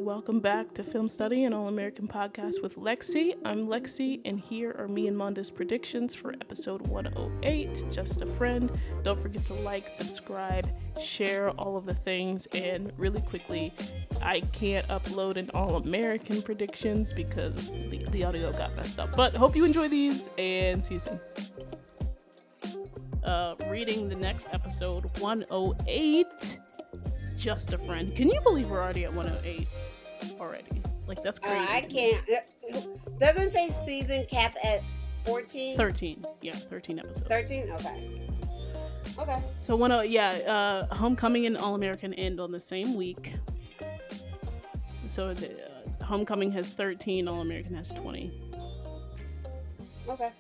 welcome back to Film Study, an all-American podcast with Lexi. I'm Lexi, and here are me and Monda's predictions for episode 108, Just a Friend. Don't forget to like, subscribe, share all of the things, and really quickly, I can't upload an all-American predictions because the audio got messed up. But hope you enjoy these, and see you soon. Reading the next episode, 108. Just a Friend. Can you believe we're already at 108 already? Like, that's crazy. I can't. Doesn't they season cap at 14? 13. Yeah, 13 episodes. 13? Okay. Okay. So, Homecoming and All American end on the same week. So, Homecoming has 13, All American has 20. Okay.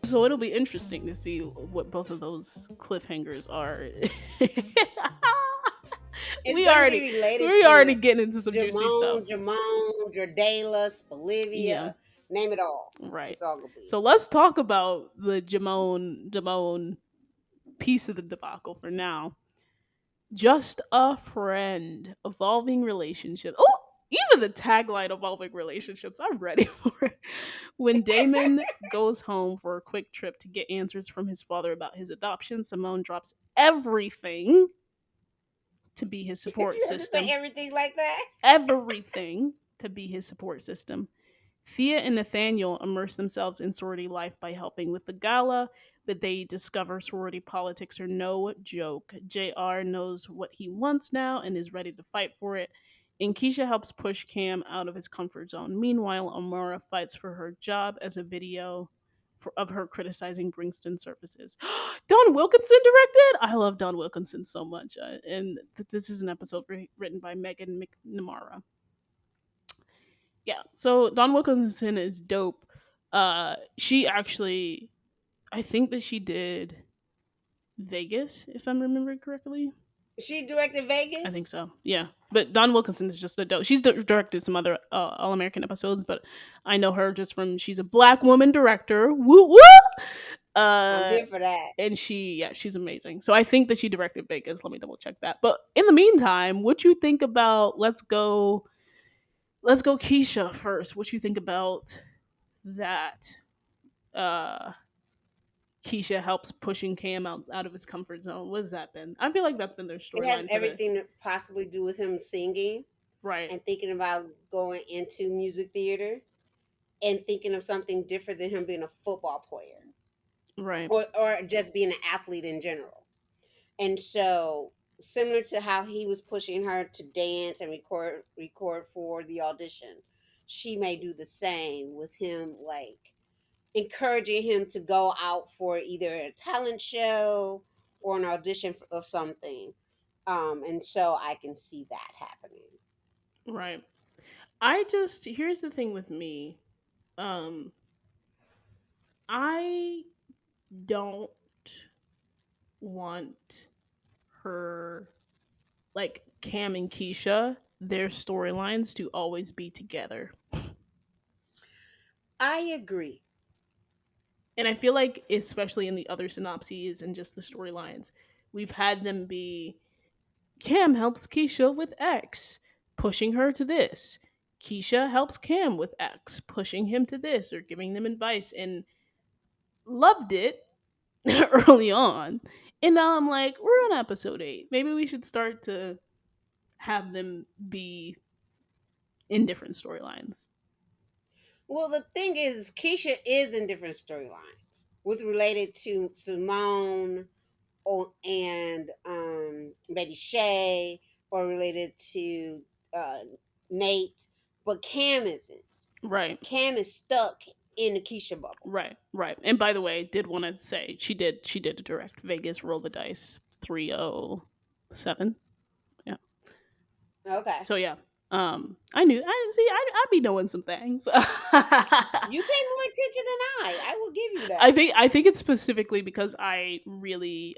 So, it'll be interesting to see what both of those cliffhangers are. we already getting into some juicy stuff. Jamon, Jordalis, Bolivia, name it all. Right. It's all gonna be. So let's talk about the Jamon piece of the debacle for now. Just a Friend, evolving relationship. Oh, even the tagline, evolving relationships. I'm ready for it. When Damon goes home for a quick trip to get answers from his father about his adoption, Simone drops everything to be his support system. Say everything like that? Everything to be his support system. Thea and Nathaniel immerse themselves in sorority life by helping with the gala, but they discover sorority politics are no joke. JR knows what he wants now and is ready to fight for it. And Keisha helps push Cam out of his comfort zone. Meanwhile, Amara fights for her job as a video of her criticizing Bringston surfaces. Don Wilkinson directed? I love Don Wilkinson so much. And this is an episode written by Megan McNamara. Yeah, so Don Wilkinson is dope. She actually, I think that she did Vegas, if I'm remembering correctly. She directed Vegas? I think so, yeah. But Don Wilkinson is just a dope. She's directed some other All-American episodes, but I know her just from, she's a black woman director. Woo woo! I'm here for that. And she's amazing. So I think that she directed Vegas. Let me double check that. But in the meantime, what you think about, let's go Keisha first. What you think about that? Keisha helps pushing Cam out of his comfort zone. What has that been? I feel like that's been their storyline. It has everything to possibly do with him singing. Right. And thinking about going into music theater and thinking of something different than him being a football player. Right. Or just being an athlete in general. And so, similar to how he was pushing her to dance and record for the audition, she may do the same with him, like encouraging him to go out for either a talent show or an audition of something. And so I can see that happening. Right. Here's the thing with me. I don't want her, like Cam and Keisha, their storylines to always be together. I agree. And I feel like, especially in the other synopses and just the storylines, we've had them be Cam helps Keisha with X, pushing her to this. Keisha helps Cam with X, pushing him to this or giving them advice, and loved it early on. And now I'm like, we're on episode 8. Maybe we should start to have them be in different storylines. Well, the thing is, Keisha is in different storylines with related to Simone and maybe Shay, or related to Nate, but Cam isn't. Right. Cam is stuck in the Keisha bubble. Right. And by the way, did want to say she did direct Vegas Roll the Dice 307. Yeah. Okay. So yeah. I'd be knowing some things. You pay more attention than I will give you that. I think it's specifically because I really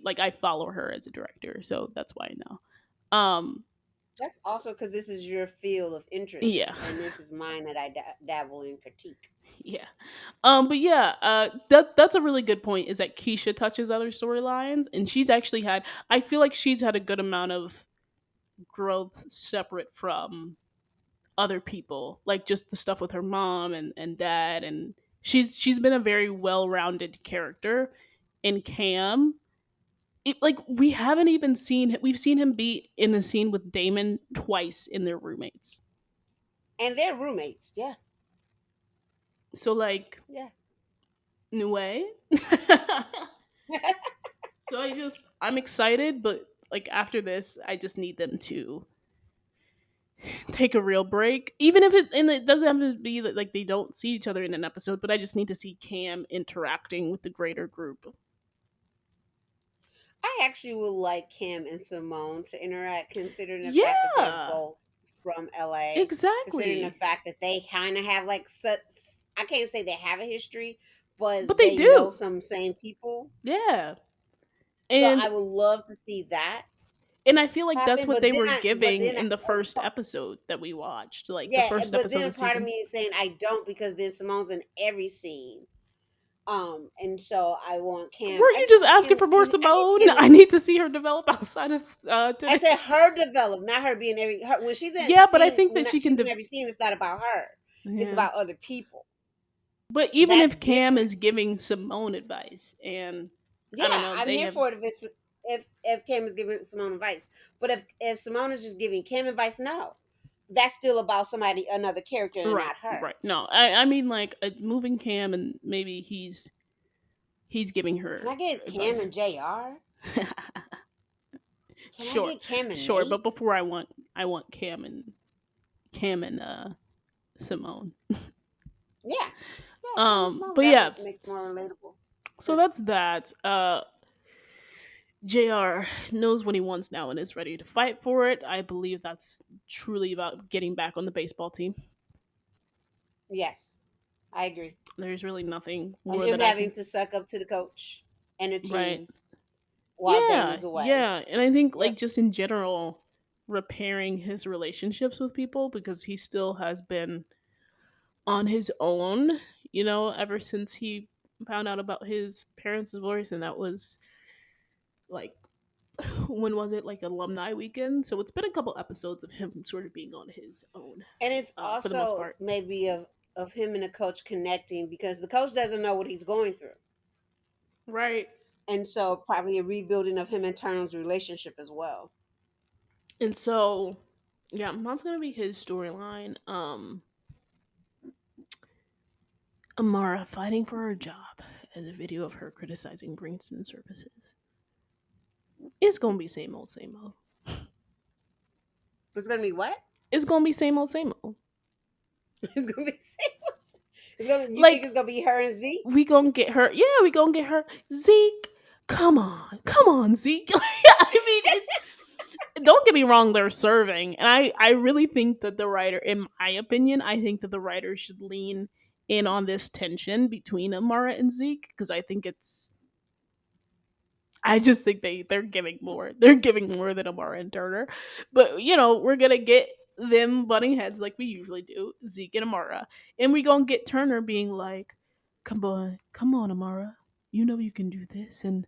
like, I follow her as a director, so that's why I know. That's also because this is your field of interest. Yeah. And this is mine that I dabble in critique. Yeah. But yeah, that's a really good point, is that Keisha touches other storylines, and she's actually had, I feel like she's had a good amount of growth separate from other people, like just the stuff with her mom and dad, and she's been a very well-rounded character. In Cam, like we haven't even seen, we've seen him be in a scene with Damon twice in their roommates. And they're roommates. Yeah, So like, yeah. no way. So I'm excited, but like after this, I just need them to take a real break. Even if it doesn't have to be that like they don't see each other in an episode, but I just need to see Cam interacting with the greater group. I actually would like Kim and Simone to interact, considering the fact that they're Yeah, both from LA, considering the exactly. fact that they kind of have like such, I can't say they have a history, But but they they know do. some same people. Yeah. So And I would love to see that I feel like that's happen. what they were But giving then, in the first episode that we watched, like the yeah, first but episode then of a the part of season. me is saying I don't because then Simone's in every scene. And so I want Cam. Weren't I you just just want asking Kim. for more Kim. I need Simone? Kim. I need to see her develop outside of I today. said her develop, not her being every. Her, when she's in Yeah, but I scene, think when that she can. she's in every scene, it's not about her. It's Yeah. about other people. But even That's if Cam different. is giving Simone advice, and I don't Yeah, know, I'm they here have for it if Kim is giving Simone advice. But if Simone is just giving Kim advice, no, that's still about somebody, another character, and right, not her. right. No, I mean like a moving Cam, and maybe he's giving Can her I get Cam advice. and Jr.? Can I Sure, get Cam and sure. Nate? But before I want Cam and Simone. Yeah, yeah, Cam and Simone. But That yeah, makes more relatable. so Yeah. that's that. JR knows what he wants now and is ready to fight for it. I believe that's truly about getting back on the baseball team. Yes, I agree. There's really nothing And more him that I having can. to suck up to the coach and the Right. team while Yeah, Damon's away. yeah. And I think, like, Yep. just in general, repairing his relationships with people because he still has been on his own, ever since he found out about his parents' divorce. And that was, like, when was it? Like, alumni weekend. So it's been a couple episodes of him sort of being on his own And it's for the most also part. maybe of him and the coach connecting because the coach doesn't know what he's going through. Right. And so probably a rebuilding of him and Turner's relationship as well. And so, yeah, that's gonna be his storyline. Amara fighting for her job as a video of her criticizing Greenstone services. It's gonna be same old, same old. It's gonna be what? It's gonna be same old, same old. It's gonna be it's gonna you think Like it's gonna be her and Z? we gonna get her. Yeah, we gonna get her. Zeke, come on, Zeke. I mean, don't get me wrong. They're serving, and I really think that the writer, in my opinion, I think that the writer should lean in on this tension between Amara and Zeke because I think it's I just think they're giving more. They're giving more than Amara and Turner. But we're gonna get them butting heads like we usually do, Zeke and Amara. And we gonna get Turner being like, come on, Amara. You know you can do this and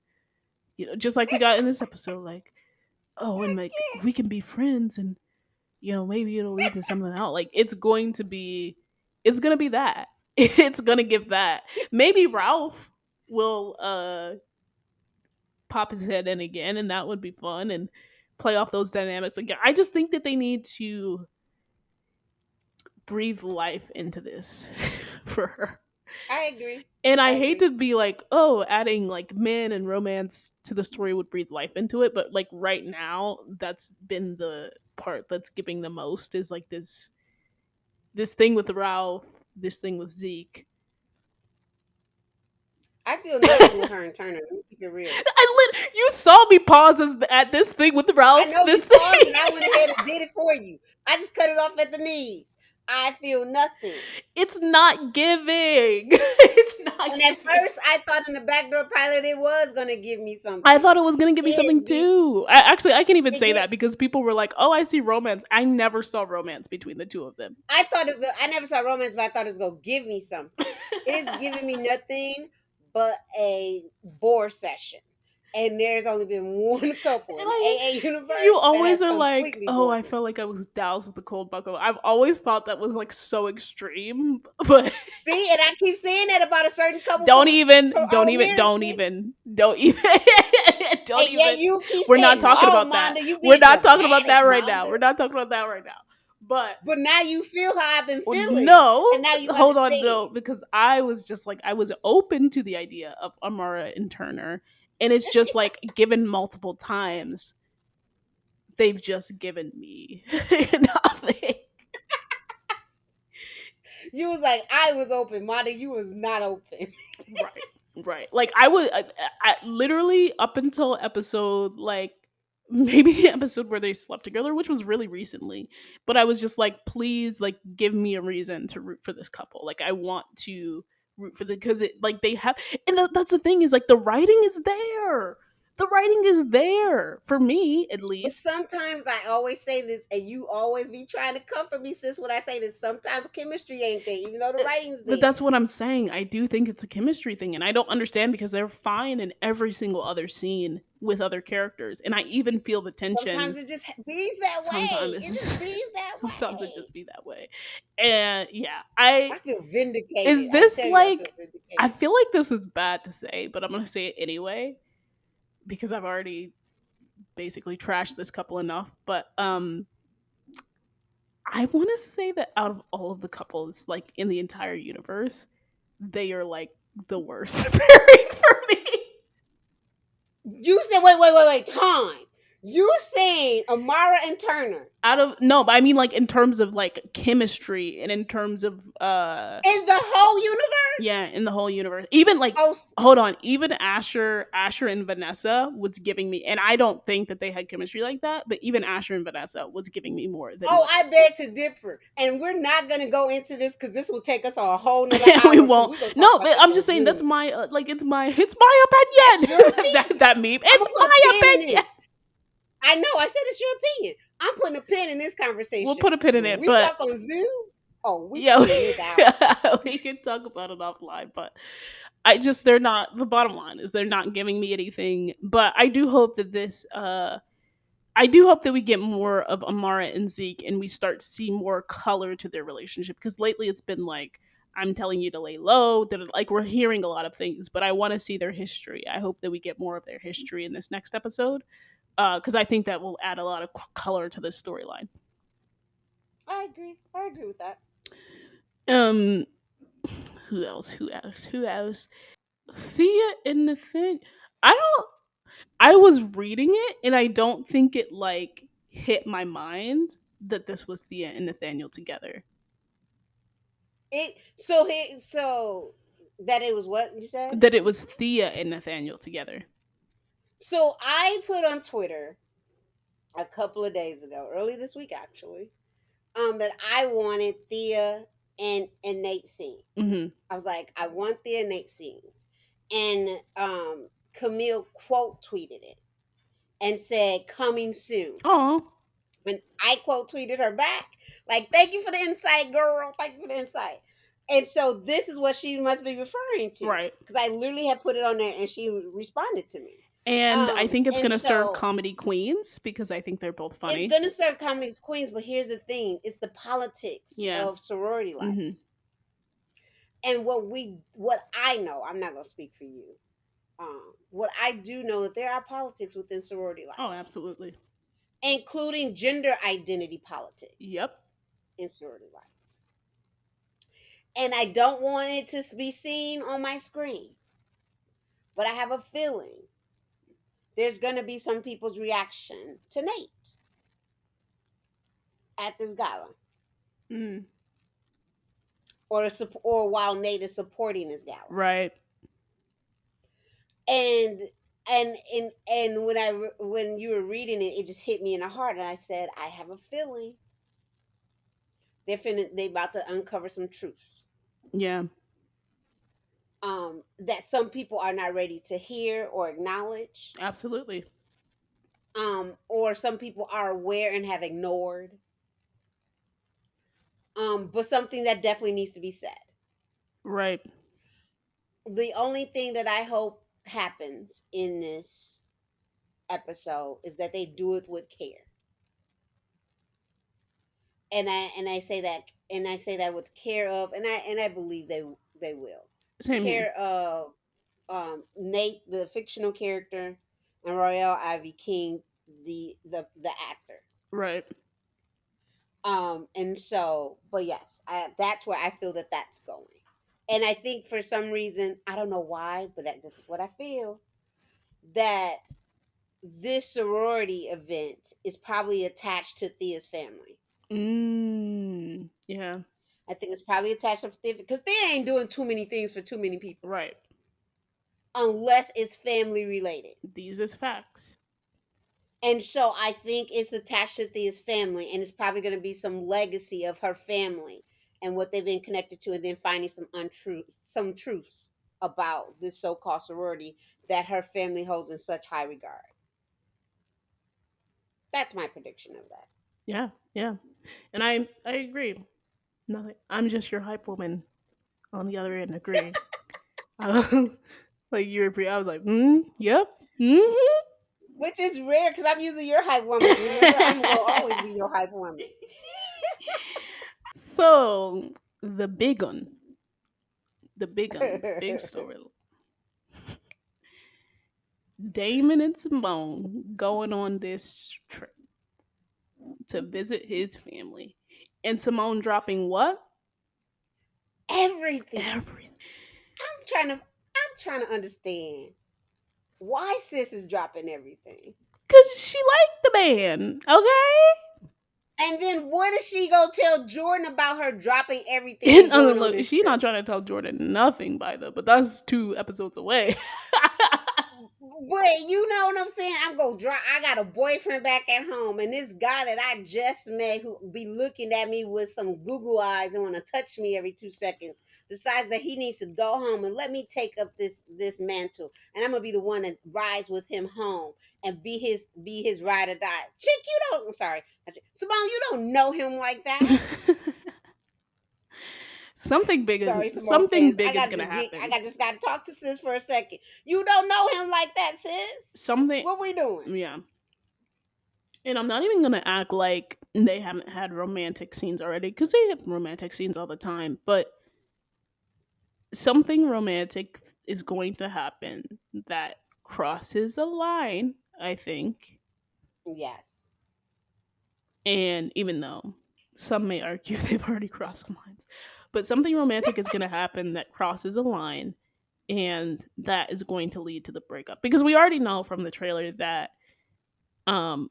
just like we got in this episode, like, oh, and like we can be friends and maybe it'll lead to something out. Like it's gonna be that. It's gonna give that. Maybe Ralph will pop his head in again, and that would be fun and play off those dynamics again. I just think that they need to breathe life into this for her. I agree. And I I hate agree. to be like, oh, adding like men and romance to the story would breathe life into it, but like right now, that's been the part that's giving the most is like this thing with Ralph, this thing with Zeke. I feel nothing with her and Turner. Let me keep it real. You saw me pause at this thing with I Ralph. know you This thing. paused and I went ahead and did it for you. I just cut it off at the knees. I feel nothing. It's not giving. It's not And at giving. first, I thought in the backdoor pilot it was gonna give me I something. thought it was gonna give me something It did. too. I can't even It say did. that because people were like, "Oh, I see romance." I never saw romance between the two of them. I thought it was. I never saw romance, but I thought it was gonna give me something. It is giving me nothing but a bore session. and there's only been one couple in the Like, AA you universe that always has are like, completely "Oh, I broken. felt like I was doused with a cold bucket." I've always thought that was, like, so extreme, but See, and I keep saying that about a certain couple don't from even, All don't even, don't American. even, don't even, don't And yet even. you keep We're not saying, talking "No, about that. Monda, you We're being not talking about that dramatic, right now. Monda." We're not talking about that right now. But But now you feel how I've been well, feeling, no, and now you hold on, no, understand. because I was just like, I was open to the idea of Amara and Turner, and it's just like, given multiple times, they've just given me nothing. You was like, "I was open, Monda. You was not open." Right, right. Like I was, I literally up until episode like maybe the episode where they slept together, which was really recently. But I was just like, please, like, give me a reason to root for this couple. Like, I want to root for the because it like they have, and that's the thing is like the writing is there. The writing is there for me, at But least. sometimes I always say this, and you always be trying to comfort me, sis, when I say this. Sometimes chemistry ain't there, even though the writing's But there. that's what I'm saying. I do think it's a chemistry thing, and I don't understand because they're fine in every single other scene with other characters, and I even feel the tension. Sometimes it just bees that Sometimes way. it's It just just, bees that sometimes it way. just be that way, and yeah, I I feel vindicated. is I this tell you, I feel like I vindicated. feel like this is bad to say, but I'm gonna say it anyway because I've already basically trashed this couple enough. But I want to say that out of all of the couples like in the entire universe, they are like the worst pairing for me. You said, wait, time. You saying Amara and Turner Out of no, but I mean like in terms of like chemistry and in terms of in the whole universe? yeah, in the whole universe. Even like Oh, hold on, even Asher and Vanessa was giving me, and I don't think that they had chemistry like that, but even Asher and Vanessa was giving me more than oh, what I beg to differ. And we're not going to go into this because this will take us a whole nother we hour because won't. we're going to talk No, about but this I'm on just saying that's Zoom. my like it's my That's your opinion. opinion. That meme. I'm It's going to put a my pin in opinion. this. I know, I said it's your opinion. I'm putting a pin in this We'll conversation put a pin because in when it, we but talk on Zoom, oh, we yeah, pulling this out. we can talk about it offline. But I just they're not the bottom line is they're not giving me anything. But I do hope that this I do hope that we get more of Amara and Zeke and we start to see more color to their relationship because lately it's been like I'm telling you to lay low. That like we're hearing a lot of things, but I want to see their history. I hope that we get more of their history in this next episode because I think that will add a lot of color to this storyline. I agree. I agree with that. Um, who else? Who else? Who else? Thea and Nathaniel. I don't. I was reading it and I don't think it like hit my mind that this was Thea and Nathaniel together. So that it was what you said? That it was Thea and Nathaniel together. So I put on Twitter a couple of days ago, early this week actually, that I wanted Thea and Nate scenes. Mm-hmm. I was like, I want Thea and Nate scenes. And Camille quote tweeted it and said, coming soon. Oh, And I quote tweeted her back, like, thank you for the insight, girl. Thank you for the insight. And so this is what she must be referring to. right. Because I literally had put it on there and she responded to me. And I think it's And gonna serve so comedy queens because I think they're both it's funny. gonna serve comedy's queens, but here's the thing: it's the politics Yeah. of sorority life. Mm-hmm. And what I know, I'm not gonna speak for you. What I do know that there are politics within sorority life, Oh, absolutely. including gender identity Yep. politics in sorority life. And I don't want it to be seen on my screen, but I have a feeling there's gonna be some people's reaction to Nate at this gala, Mm. or while Nate is supporting this gala. Right. and and when you were reading it, it just hit me in the heart, and I said, I have a feeling they about to uncover some truths, Yeah. that some people are not ready to hear or acknowledge, Absolutely. or some people are aware and have ignored, but something that definitely needs to be said. Right. The only thing that I hope happens in this episode is that they do it with care. And I say that with care of, and I believe they will. Same here. Care of Nate, the fictional character, and Royale Ivy King, the actor. Right. And so, but yes, that's where I feel that that's going. And I think for some reason, I don't know why, but this is what I feel, that this sorority event is probably attached to Thea's family. Yeah. I think it's probably attached to Thea because Thea ain't doing too many things for too many people Right. unless it's family related. These is facts. And so I think it's attached to Thea's family, and it's probably going to be some legacy of her family and what they've been connected to, and then finding some truths about this so-called sorority that her family holds in such high regard. That's my prediction of that. Yeah. Yeah. And I agree. Nothing. I'm just your hype woman on the other end. Agree. Like you were I was like, yep. Which is rare because I'm usually your hype woman. Remember, I'm going to always be your hype woman. So the big one, the big story. Damon and Simone going on this trip to visit his family, and Simone dropping what? Everything. Everything. I'm trying to understand why sis is dropping everything. Cause she liked the man. Okay. And then what does she go tell Jordan about her dropping everything And and going on look, this she not trip? trying to tell Jordan nothing by the, but that's 2 episodes away. But you know what I'm saying? I'm gonna drop. I got a boyfriend back at home, and this guy that I just met who be looking at me with some Google eyes and want to touch me every 2 seconds decides that he needs to go home and let me take up this mantle, and I'm gonna be the one that rides with him home and be his ride or die. Chick, you don't. I'm sorry, Simone, you don't know him like that. Sorry, Simone Something fans. big is gonna I happen. got just got to talk to sis for a second. You don't know him like that, sis. Something, What we doing? yeah. And I'm not even gonna act like they haven't had romantic scenes already, because they have romantic scenes all the time. But something romantic is going to happen that crosses a line, I think. Yes. And even though some may argue they've already crossed the lines, but something romantic is going to happen that crosses a line, and that is going to lead to the breakup. Because we already know from the trailer that um,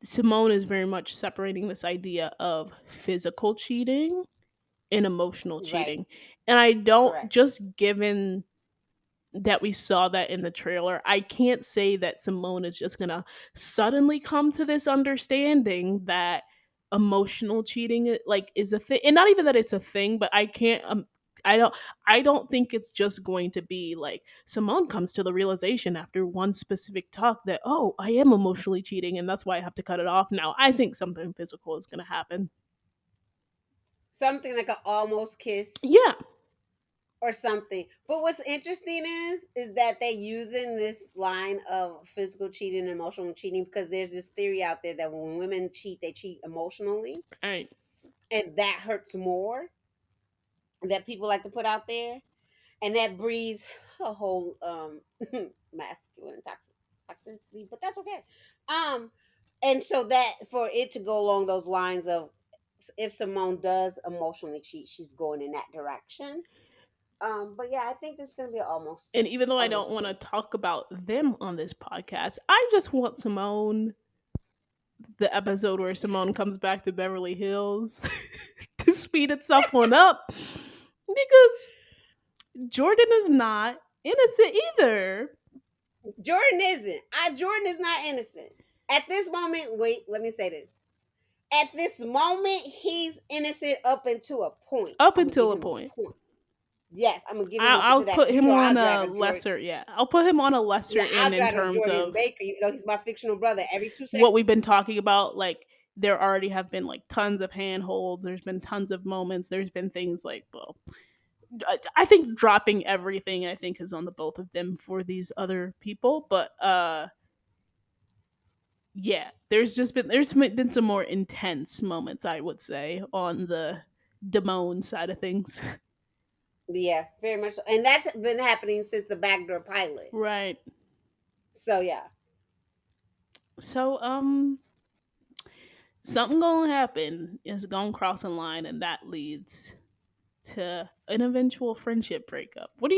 Simone is very much separating this idea of physical cheating and emotional Right. cheating. And I don't, Correct. just given that we saw that in the trailer, I can't say that Simone is just gonna suddenly come to this understanding that emotional cheating like is a thing, and not even that it's a thing, but I can't. I don't. I don't think it's just going to be like Simone comes to the realization after one specific talk that, oh, I am emotionally cheating, and that's why I have to cut it off now. I think something physical is going to happen. Something like an almost kiss Yeah, or something. But what's interesting is that they using this line of physical cheating and emotional cheating because there's this theory out there that when women cheat, they cheat emotionally, right. and that hurts more. That people like to put out there, and that breeds a whole masculine toxicity. But that's okay. Um, and so that for it to go along those lines of if Simone does emotionally cheat, she's going in that direction. But yeah, I think there's gonna be an And even though I don't almost want to kiss. talk about them on this podcast, I just want Simone, the episode where Simone comes back to Beverly Hills, to speed itself on up, because Jordan is not innocent either. Jordan isn't. Jordan is not innocent. At this moment, wait, let me say this. At this moment, he's innocent up until a point. Up I'm gonna give until a him a point. point. Yes, I'm gonna give him up I'll to that put because you him know on I'll a drag a Jordan. lesser, yeah. I'll put him on a lesser Now I'll end in drag a terms Jordan of Baker, even though he's my fictional brother. Every two what seconds, we've been talking about. Like, there already have been like tons of handholds, there's been tons of moments, there's been things like, well, I think dropping everything, I think, is on the both of them for these other people. But yeah, there's been some more intense moments, I would say, on the Damone side of things. Yeah, very much so. And that's been happening since the backdoor pilot. Right. So yeah. So something gonna happen is gonna cross a line, and that leads to an eventual friendship breakup. What do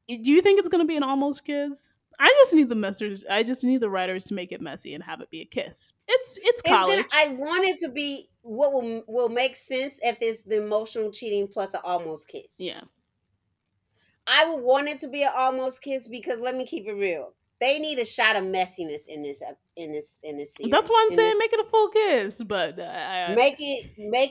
you think it's gonna be an almost kiss? I just need the message. I just need the writers to make it messy and have it be a kiss. It's It's gonna. college. I want it to be what will make sense if it's the emotional cheating plus an almost kiss. Yeah, I would want it to be an almost kiss because let me keep it real. They need a shot of messiness in this that's series. why I'm In saying this, make it a full kiss. But make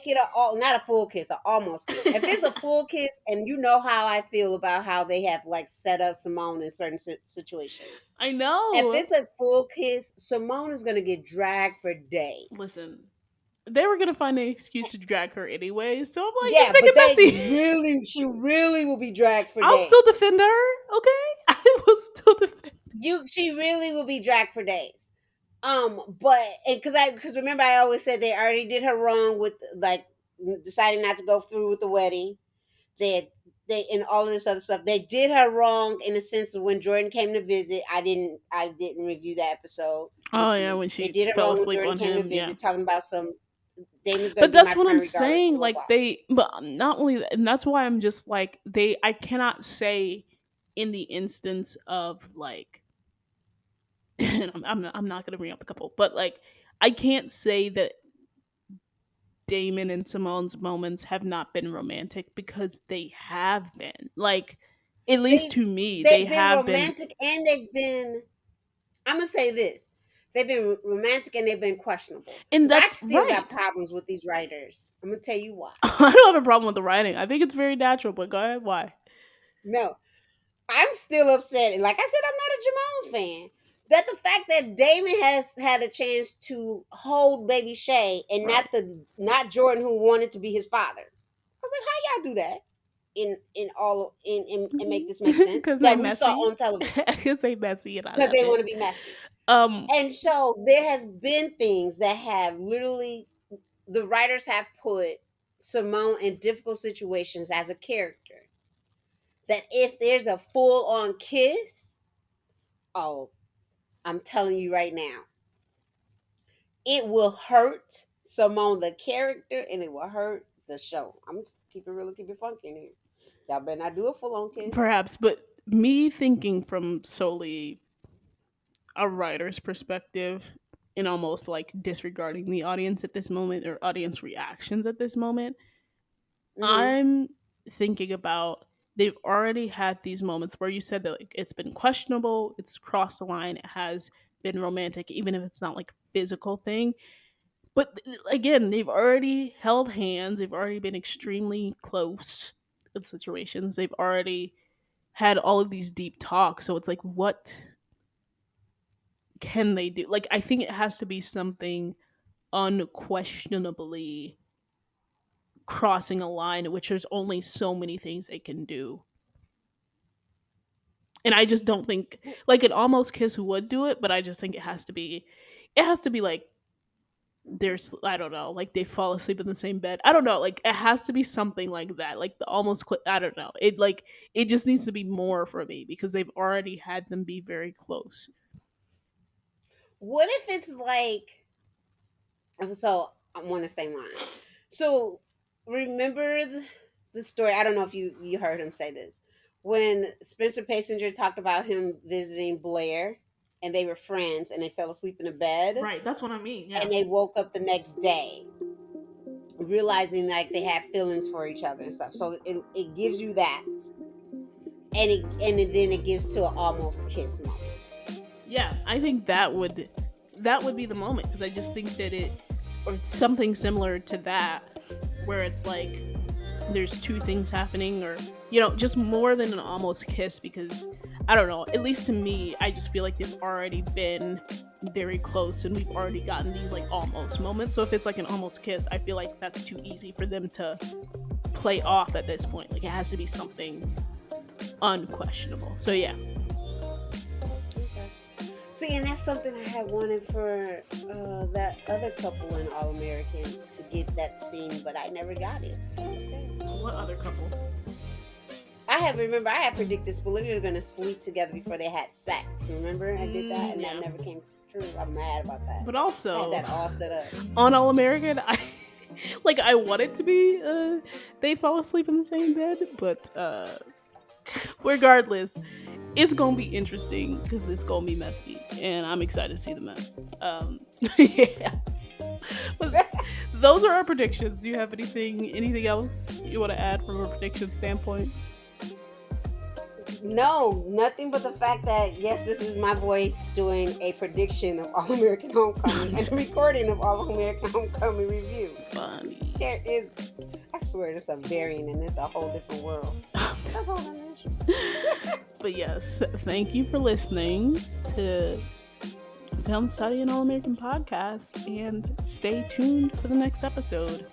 it a all not a full kiss, an almost kiss. If it's a full kiss, and you know how I feel about how they have like set up Simone in certain situations. I If know. it's a full kiss, Simone is gonna get dragged for days. Listen, they were gonna find an excuse to drag her anyway, so I'm like, just Yeah, make but it messy. she really will be dragged for I'll still days. defend her. Okay, I will still defend. She really will be dragged for days. But and because remember I always said they already did her wrong with like deciding not to go through with the wedding. They and all of this other stuff. They did her wrong in the sense of when Jordan came to visit. I didn't review that episode with Oh yeah, you. when They she did her fell wrong when asleep Jordan on came to him. Yeah. visit, talking about some Damon's gonna But be that's my what I'm friend regardless, saying. blah blah Like blah. but not only that, and that's why I'm just like they. I cannot say in the instance of like, and I'm not gonna bring up a couple, but like I can't say that Damon and Simone's moments have not been romantic because they have been. Like, at least They to me, they they've been have been, romantic and they've been. I'm gonna say this: they've been romantic and they've been questionable. and Because I that's still got right. problems with these writers. I'm gonna tell you why. I don't have a problem with the writing. I think it's very natural. But go ahead. Why? No, I'm still upset. And like I said, I'm not a Jamon fan. That the fact that Damon has had a chance to hold baby Shay and Right. not Jordan who wanted to be his father. I was like, how y'all do that? And make this make sense Because they that we saw messy. on television Because they messy, and I because love they want it. to be messy. Um. And so there has been things that have literally the writers have put Simone in difficult situations as a character. That if there's a full on kiss, oh, I'm telling you right now, it will hurt Simone the character and it will hurt the show. I'm just keep it real, keep it funky in here. Y'all better not do a full on kiss. Perhaps, but me thinking from solely a writer's perspective and almost like disregarding the audience at this moment or audience reactions at this moment, Mm-hmm. I'm thinking about they've already had these moments where you said that like it's been questionable, it's crossed the line, it has been romantic, even if it's not like a physical thing. But again, they've already held hands, they've already been extremely close in situations, they've already had all of these deep talks. So it's like, what can they do? Like, I think it has to be something unquestionably crossing a line, which there's only so many things they can do. And I just don't think like an almost kiss would do it, but I just think it has to be like there's I don't know, like they fall asleep in the same bed. I don't know, like it has to be something like that. Like the I don't know. It just needs to be more for me because they've already had them be very close. What if it's like so I want to say mine. So remember the story. I don't know if you heard him say this when Spencer Passenger talked about him visiting Blair, and they were friends, and they fell asleep in a bed, Right, that's what I mean. Yeah. and they woke up the next day realizing like they have feelings for each other and stuff. So it gives you that, then it gives to an almost kiss moment. Yeah, I think that would be the moment because I just think that it or something similar to that where it's like there's two things happening or just more than an almost kiss because I don't know, at least to me, I just feel like they've already been very close and we've already gotten these like almost moments. So if it's like an almost kiss, I feel like that's too easy for them to play off at this point. Like it has to be something unquestionable. So yeah. See, and that's something I had wanted for that other couple in All American to get that scene, but I never got it. Okay. What other couple? I had predicted Spolivia was going to sleep together before they had sex. Remember? I did that, and that Yeah. never came true. I'm mad about that. But I had also, that all set up. on All American, I want it to be they fall asleep in the same bed, but regardless, it's gonna be interesting because it's gonna be messy, and I'm excited to see the mess. Yeah. But those are our predictions. Do you have anything else you want to add from a prediction standpoint? No, nothing but the fact that yes, this is my voice doing a prediction of All American Homecoming and a recording of All American Homecoming review. Funny. There is, I swear, there's a variant and it's a whole different world. That's all I mentioned. But yes, thank you for listening to Film Study and All American Podcast, and stay tuned for the next episode.